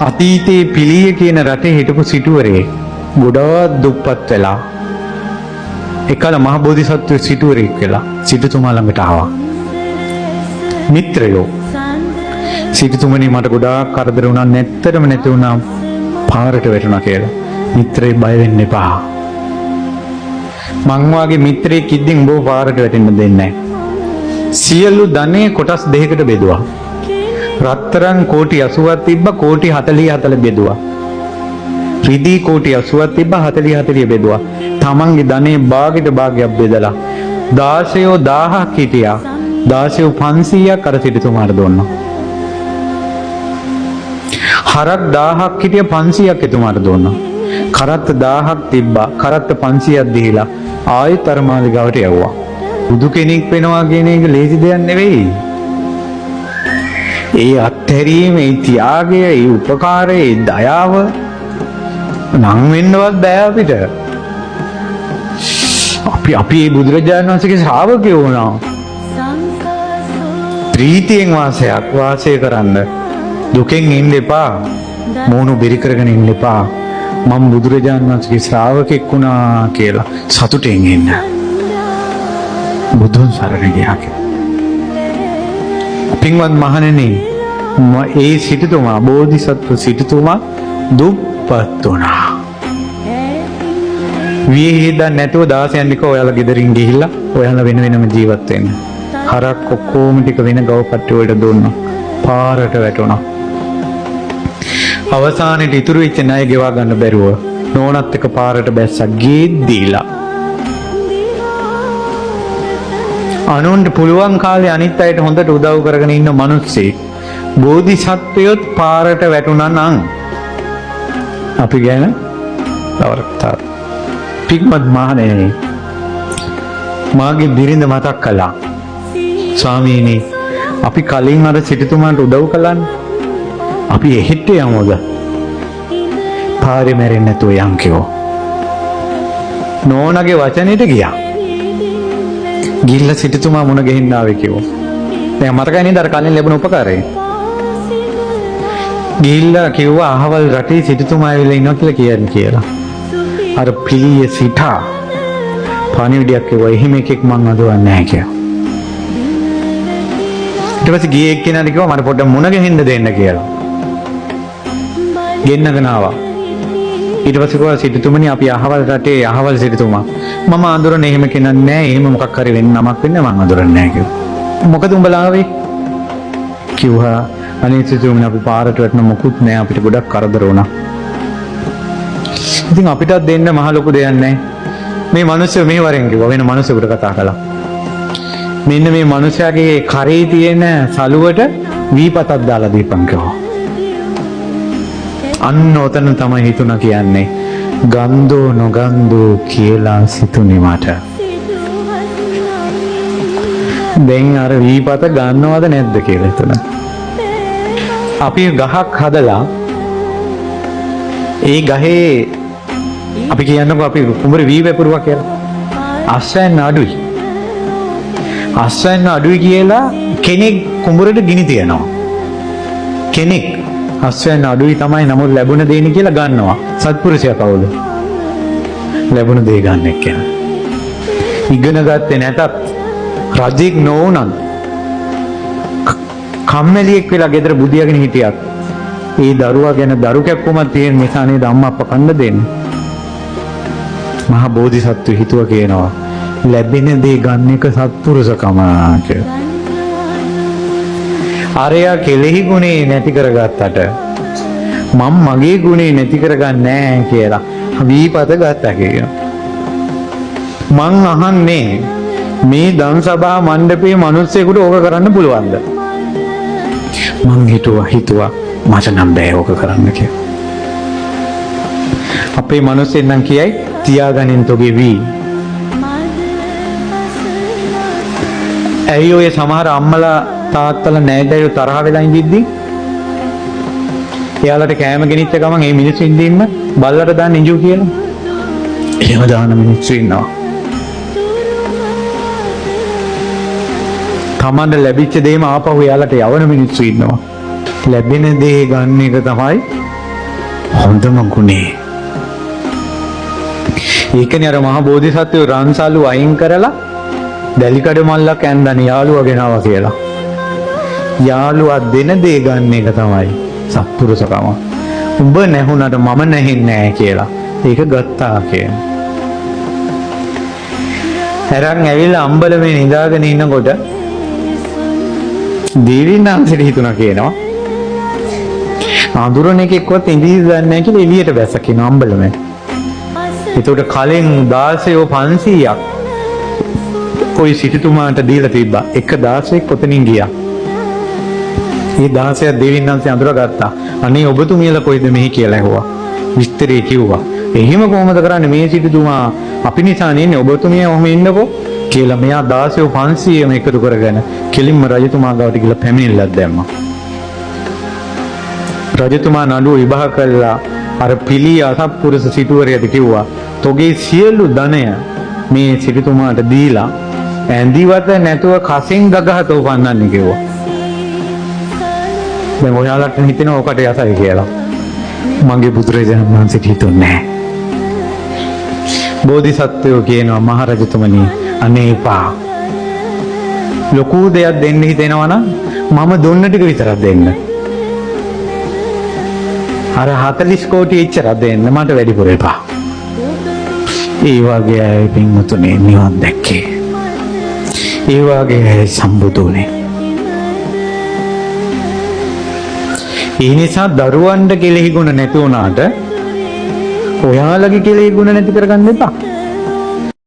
අතීතයේ පිළිය කියන රටේ හිටපු සිටුවරේ ගොඩාක් දුප්පත් වෙලා එකල මහ බෝධිසත්ව සිටුවරෙක් වෙලා සිටුතුමා ළඟට ආවා. මිත්‍රයෝ සිටුතුමනි මට ගොඩාක් කරදර වුණා, නැත්තරම නැති වුණා, පාරට වැටුණා කියලා. මිත්‍රේ බය වෙන්න එපා. මං වාගේ මිත්‍රයෙක් ඉද්දින් උඹව පාරට වැටෙන්න දෙන්නේ නැහැ. සියලු ධනෙ කොටස් දෙකකට බෙදුවා. රත්තරන් කෝටි 80ක් තිබ්බා, කෝටි 40 බෙදුවා. රිදී කෝටි 80ක් තිබ්බා, 40 බෙදුවා. තමන්ගේ ධනේ භාගයට භාගයක් බෙදලා 1000ක් හිටියා. 500ක් අර සිටුතුමාට දුන්නා. හරක් 1000ක් හිටිය 500ක් එතුමාට දුන්නා. කරත්ත 1000ක් තිබ්බා, කරත්ත 500ක් දීලා ආයෙත් අර මාලිගාවට යවුවා. බුදු කෙනෙක් වෙනවා කියන එක ලේසි දෙයක් නෙවෙයි. ඒ අත්හැරීම, ඒ ත්‍යාගය, ඒ උපකාරය, ඒ දයාව නම් වෙන්නවත් බෑ අපිට. අපි මේ බුදුරජාණන් වහන්සේගේ ශ්‍රාවකයෝ වුණා. ප්‍රීතියෙන් වාසය කරන්න. දුකෙන් ඉන්න එපා. මෝනු බෙරි කරගෙන ඉන්න එපා. මම බුදුරජාණන් වහන්සේගේ ශ්‍රාවකෙක් වුණා කියලා සතුටෙන් ඉන්න. බුදුන් සරණ ගියා කියලා. පින්වත් මහණෙනි, ඒ සිටුතුමා, බෝධිසත්ව සිටුතුමා දුප්පත් වුණා. විහිදා නැතුව 16 නික ඔයාලා ගෙදරින් ගිහිල්ලා ඔයාලා වෙන වෙනම ජීවත් වෙන්න. හරක් ඔක්කොම ටික වෙන ගව කට්ටිය වලට දුන්නා. පාරට වැටුණා. අවසානයේ ඉතුරු වෙච්ච ණය ගෙවා ගන්න බැරුව නෝනත් එක පාරට බැස්සා. ගේත් දීලා අනුන්ට පුළුවන් කාලේ අනිත් අයට හොඳට උදව් කරගෙන ඉන්න මිනිස්සෙක් බෝධිසත්වයොත් පාරට වැටුණා නම් අපි ගැන නවරත්තා. පික්මත් මහණෙනි, මාගේ බිරිඳ මතක් කළා, ස්වාමීනි අපි කලින් අර සිටුතුමාට උදව් කළානේ, අපි එහෙට යමුද? පාරේ මැරෙන්නේ නැතුව යන් කිව්වා. නෝනාගේ වචනෙට ගියා. ගිහිල්ලා සිටුතුමා මුණ ගෙහින්න ආවේ කිව්වා. දැන් මතකයි නේද අර කලින් ලැබුණ උපකාරය? ගිහිල්ලා කිව්වා අහවල් රටේ සිටුතුමා ඇවිල්ලා ඉන්නවා කියලා කියන්නේ කියලා. අර පිළිය සිටා පණිවිඩයක් කිව්වා, එහෙම එකෙක් මං අදවන්නේ නැහැ කියලා. ඊට පස්සේ ගියේ එක්කෙනාට කිව්වා මට පොඩ්ඩක් මුණ ගෙහින්න දෙන්න කියලා. ගෙන්නගෙන ආවා. ඊට පස්සේ කිව්වා සිටුතුමනි අපි අහවල් රටේ අහවල් සිටුතුමා. මම අඳුරන්නේ එහෙම කෙනෙක් නෑ. එහෙම මොකක් හරි වෙන්න නමක් වෙන්නේ මම අඳුරන්නේ නෑ කිව්වා. මොකද උඹලා ආවේ? කිව්වා අනේ සිටුතුමනි අපි පාරට වැටෙන මොකුත් නෑ, අපිට ගොඩක් කරදර වුණා. ඉතින් අපිටත් දෙන්න මහ ලොකු දෙයක් නෑ. මේ මිනිස්සු මේ වරෙන් කිව්වා වෙන මිනිස්සුකට කතා කළා. මෙන්න මේ මිනිස්යාගේ කරේ තියෙන සලුවට වීපතක් දාලා දීපන් කිව්වා. අන්න ඔතන තමයි හිතුණා කියන්නේ ගන්දෝ නොගන්දෝ කියලා සිතුනේ මට. දැන් අර වීපත ගන්නවද නැද්ද කියලා හිතුණා. අපි ගහක් හදලා ඒ ගහේ අපි කියන්නකෝ අපි කුඹුර වී වැපරුවා කියලා. අස්සයන් අඩුයි. අස්සයන් අඩුයි කියලා කෙනෙක් කුඹුරට ගිනි තියනවා. කෙනෙක් අස්සයන් අඩුයි තමයි නමුත් ලැබුණ දෙන්නේ කියලා ගන්නවා. සත්පුරුෂයා කවුද? ලැබුණ දේ ගන්න එක්කන. ඉගෙන ගත්තේ නැතත් රජෙක් නොවුනත් කම්මැලියෙක් වෙලා ගෙදර බුදියාගෙන හිටියත් ඒ දරුවා ගැන දරු කැක්කුමක් තියෙන නිසා නේද අම්මා අප්පා කන්න දෙන්නේ. මහා බෝධිසත්ව හිතුව කියනවා ලැබෙන දේ ගන්න එක සත්පුරුෂකම කියලා. අරයා කෙලෙහි ගුණේ නැති කරගත්තට මම මගේ ගුණේ නැති කරගන්නේ නැහැ කියලා වීපත ගත්තා කියනවා. මං අහන්නේ මේ දන් සභා මණ්ඩපයේ මිනිස්සුෙකුට ඕක කරන්න පුළුවන්ද? මං හිතුවා මට නම් බෑ ඕක කරන්න කියලා. අපේ මිනිස්සෙන් නම් කියයි තියාගනින් තෝගේ වී. ඇයි ඔය සමහර අම්මලා තාත්තලා නෑදෑයෝ තරහ වෙලා ඉඳිද්දි එයාලට කෑම ගෙනිච්ච ගමන් මේ මිනිස්සු ඉඳින්න බල්ලට දාන්න ඉංජු කියලා. එහෙම දාන මිනිස්සු ඉන්නවා. තමන්ට ලැබිච්ච දේම ආපහු එයාලට යවන මිනිස්සු ඉන්නවා. ලැබෙන දේ ගන්න එක තමයි හොඳම ගුණේ. ඒකනේ අර මහා බෝධිසත්වෝ රන්සලු අයින් කරලා දැලිකඩ මල්ලක් ඇන්දන යාළුවා ගෙනාවා කියලා. යාළුවා දෙන දේ ගන්න එක තමයි සත්පුරුෂකම. උඹ නැහුණට මම නැහින්නේ නැහැ කියලා. ඒක ගත්තා කියන. හැරන් ඇවිල්ලා අම්බලමේ නිදාගෙන ඉන්නකොට දේවිනාන්සේට හිතුණා කියනවා. අඳුරන එකෙක්වත් ඉංග්‍රීසි දන්නේ නැහැ කියලා එළියට බැස්ස කියන අම්බලමේ. ඒකට කලින් 1600ක් ওই සිටුතුමාට දීලා තිබ්බා. එක 16ක් කොතනින් ගියා. මේ 16ක් දේවිනාන්සේ අඳුරගත්තා. අනේ ඔබතුමියලා කොයිද මෙහි කියලා ඇහුවා. විස්තරේ කිව්වා. එහෙම කොහොමද කරන්නේ මේ සිටුතුමා අපි නිසා නෙන්නේ ඔබතුමිය ඔහම ඉන්නකෝ කියලා මෙයා 16500ම එකතු කරගෙන කෙලින්ම රජතුමා ගාවට ගිහලා පැමිණිල්ලක් දැම්මා. රජතුමා නඩුව විභාග කළා අර පිළි අසත්පුරුෂ සිටුවරයාට කිව්වා තොගේ සියලු ධනය මේ සිටුතුමාට දීලා ඇඳිවත නැතුව කසින් ගගහත උපන්නන්න කිව්වා. දැන් ඔයාලට හිතෙනවා ඔකට යසයි කියලා. මගේ බුදුරජාණන් වහන්සේට හිතුන්නේ නැහැ. බෝධිසත්වයෝ කියනවා මහරජතුමනි අනේ එපා. ලොකු දෙයක් දෙන්න හිතෙනවා නම් මම දුන්න ටික විතරක් දෙන්න. අර 40 කෝටි එච්චරක් දෙන්න මට වැඩිපුර එපා. ඒ වගේ අය පින්වතුනි නිවන් දැක්කේ. ඒ වගේ අය සම්බුදුනේ. ඒ නිසා දරුවන්ට කෙලෙහි ගුණ නැති වුණාට ඔයාලගේ කෙලෙහි ගුණ නැති කරගන්න එපා.